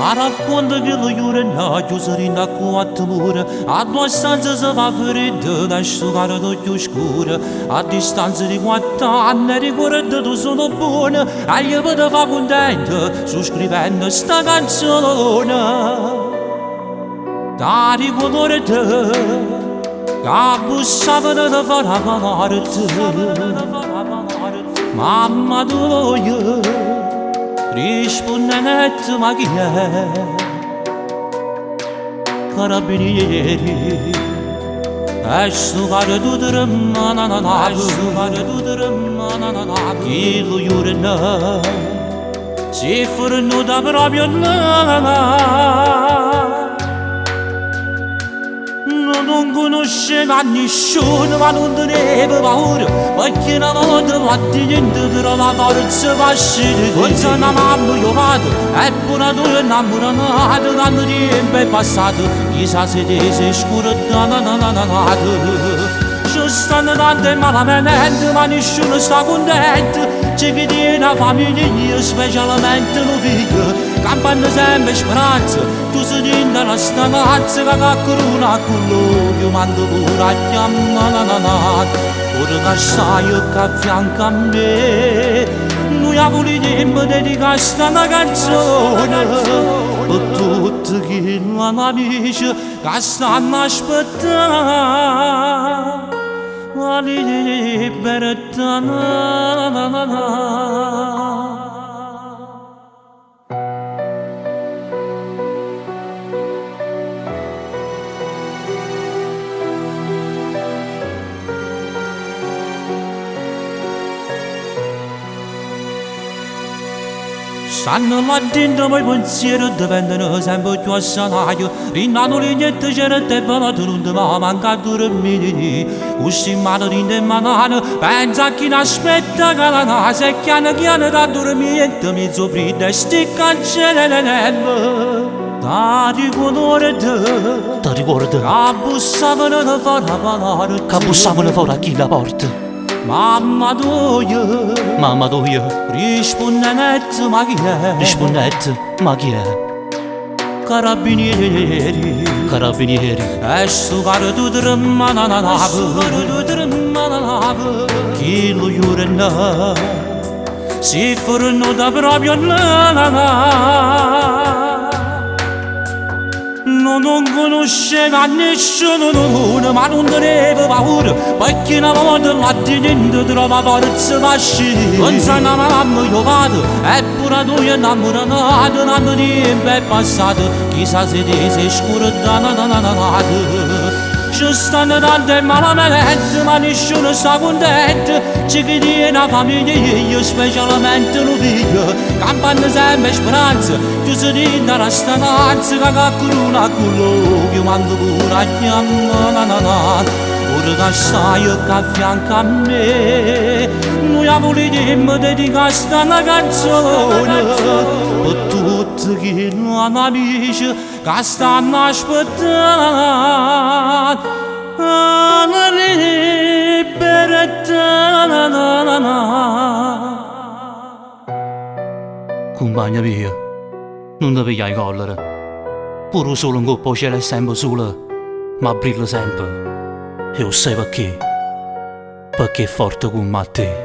Ma racconta che lo iurena chiuso in quattro mura, a tua stanza si fa freddo da asciugare d'occhio scuro, a distanza di 4 anni ricordo tu sono buona, e gli potevo fa contento scrivendo sta canzone. Da ricordo te, che bussavano da fare a parlare mamma tu voglio, rispondente ma chi è? Carabinieri, e sto caro tu te remana, chi lo iurena, si furono da proprio non conosceva nessuno, ma non teneva paura, perché una volta là dentro trova forza pascere. Forse una mamma io vado, e pure tu innamorato, tanto tempo è passato, chissà se ti sei scordata. Ci stanno tante malamente, ma nessuno sta contento, c'è chi tiene la famiglia, specialmente lo figlio. Campano sempre speranza, tu sei dentro la stanza che corona con l'occhio mando pure a chiamare. Ora che sai che a fianco a me, noi abbiamo il tempo di dedicare sta canzone per tutti chi non amici che stanno aspettando la libertà. Stanno là dentro poi pensieri diventano sempre più assanaio, rinnano le niente certe e venuto non ti va manca a dormire, così in mano rinda in mano, pensa a chi ne aspetta che la casa e chiano da dormire, mezzo freddo e sticca al cielo. Da ricordo te, che bussavano da fuori a parlare, che bussavano fuori a chi la porta. Mamma tua, rispondente ma chi è? Rispondete, ma chi è? Carabinieri, Carabinieri, e sto caro tu te remana la nave, chi lo iurena, si furono da proprio non conosceva nessuno, ma non teneva paura, perché una volta là dentro trova forza pascere. Pensa una mamma io vado, e pure tu innamorato, tanto tempo è passato, chissà se ti sei scordata. Ci stanno tante malamente, ma nessuno sta contento, c'è chi tiene la famiglia, specialmente lo figlio. Campano sempre speranza, chiuso dentro la stanza, che corona con l'occhio mando pure a chiamare. Ora che sai che a fianco a me, noi abbiamo il tempo di dedicare sta canzone per tutti chi non amici che stanno aspettando la libertà. compagna mia, non ti pigliare collera, pure solo un colpo cielo è sempre sole, ma brilla sempre. E lo sai perché? Perché è forte come te.